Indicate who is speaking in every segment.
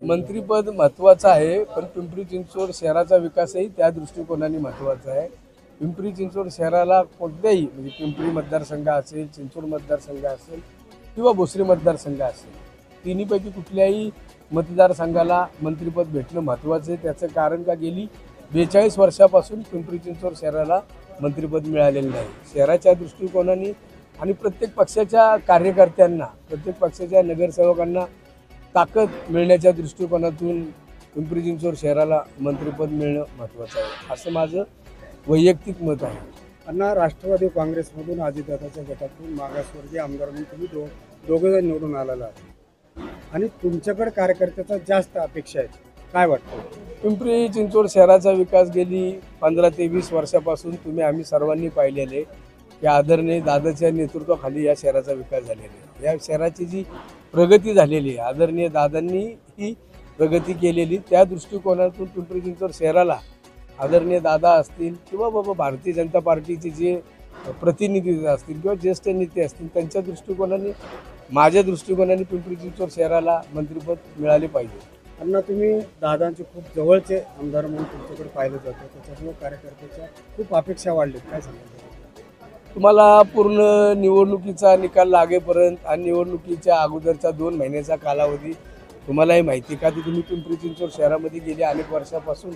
Speaker 1: मंत्रिपद महत्त्वाचं आहे, पण पिंपरी चिंचवड शहराचा विकासही त्या दृष्टिकोनाने महत्त्वाचा आहे। पिंपरी चिंचवड शहराला कोणत्याही म्हणजे पिंपरी मतदारसंघ असेल, चिंचवड मतदारसंघ असेल किंवा भोसरी मतदारसंघ असेल, तिन्हीपैकी कुठल्याही मतदारसंघाला मंत्रिपद भेटणं महत्त्वाचं आहे। त्याचं कारण का गेली 42 वर्षापासून पिंपरी चिंचवड शहराला मंत्रिपद मिळालेलं नाही। शहराच्या दृष्टिकोनाने आणि प्रत्येक पक्षाच्या कार्यकर्त्यांना, प्रत्येक पक्षाच्या नगरसेवकांना ताकद मिळण्याच्या दृष्टिकोनातून पिंपरी चिंचवड शहराला मंत्रिपद मिळणं महत्त्वाचं आहे, असं माझं वैयक्तिक मत आहे।
Speaker 2: अण्णा, राष्ट्रवादी काँग्रेसमधून अजितदादाच्या गटातून मागासवर्गीय आमदार म्हणून तुम्ही दोघं जण निवडून आलेला आहात आणि तुमच्याकडे कार्यकर्त्याचा जास्त अपेक्षा आहेत, काय वाटतं?
Speaker 1: पिंपरी चिंचवड शहराचा विकास गेली 15 ते 20 वर्षापासून आम्ही सर्वांनी पाहिलेले की आदरणीय दादाच्या नेतृत्वाखाली या शहराचा विकास झालेला आहे। या शहराची जी प्रगती झालेली आहे, आदरणीय दादांनी ही प्रगती केलेली, त्या दृष्टिकोनातून पिंपरी चिंचवड शहराला आदरणीय दादा असतील किंवा बाबा भारतीय जनता पार्टीचे जे प्रतिनिधी असतील किंवा ज्येष्ठ नेते असतील, त्यांच्या दृष्टिकोनाने, माझ्या दृष्टिकोनाने पिंपरी चिंचवड शहराला मंत्रिपद मिळाले पाहिजे।
Speaker 2: अण्णा, तुम्ही दादांचे खूप जवळचे आमदार म्हणून तुमच्याकडे पाहिलं जातं, त्याच्यामुळे कार्यकर्त्याच्या खूप अपेक्षा वाढल्यात, काय सांगाल?
Speaker 1: तुम्हाला पूर्ण निवडणुकीचा निकाल लागेपर्यंत आणि निवडणुकीच्या अगोदरचा 2 महिन्याचा कालावधी तुम्हालाही माहिती का, की तुम्ही पिंपरी चिंचवड शहरामध्ये गेल्या अनेक वर्षापासून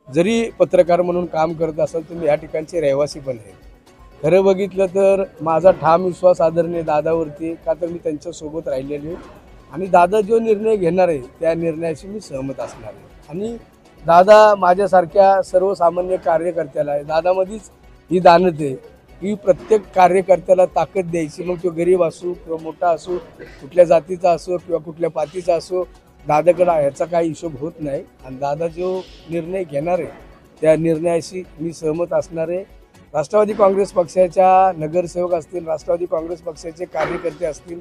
Speaker 1: जरी पत्रकार म्हणून काम करत असाल, तुम्ही या ठिकाणचे रहिवासी पण आहेत। खरं बघितलं तर माझा ठाम विश्वास आदरणीय दादावरती, का तर मी त्यांच्यासोबत राहिलेलो आहे आणि दादा जो निर्णय घेणार आहे त्या निर्णयाशी मी सहमत असणार आहे। आणि दादा माझ्यासारख्या सर्वसामान्य कार्यकर्त्याला आहे, दादामध्येच ही दानत आहे की प्रत्येक कार्यकर्त्याला ताकद द्यायची, मग तो गरीब असो किंवा मोठा असो, कुठल्या जातीचा असो किंवा कुठल्या पातीचा असो, दादाकडे ह्याचा काही हिशोब होत नाही। आणि दादा जो निर्णय घेणार आहे त्या निर्णयाशी मी सहमत असणार आहे। राष्ट्रवादी काँग्रेस पक्षाच्या नगरसेवक असतील, राष्ट्रवादी काँग्रेस पक्षाचे कार्यकर्ते असतील,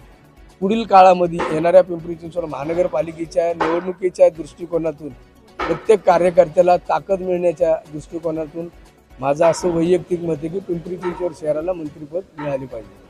Speaker 1: पुढील काळामध्ये येणाऱ्या पिंपरी चिंचवड महानगरपालिकेच्या निवडणुकीच्या दृष्टिकोनातून प्रत्येक कार्यकर्त्याला ताकद मिळण्याच्या दृष्टिकोनातून माझं असं वैयक्तिक मत आहे की पिंपरी चिंचवड शहराला मंत्रिपद मिळाले पाहिजे।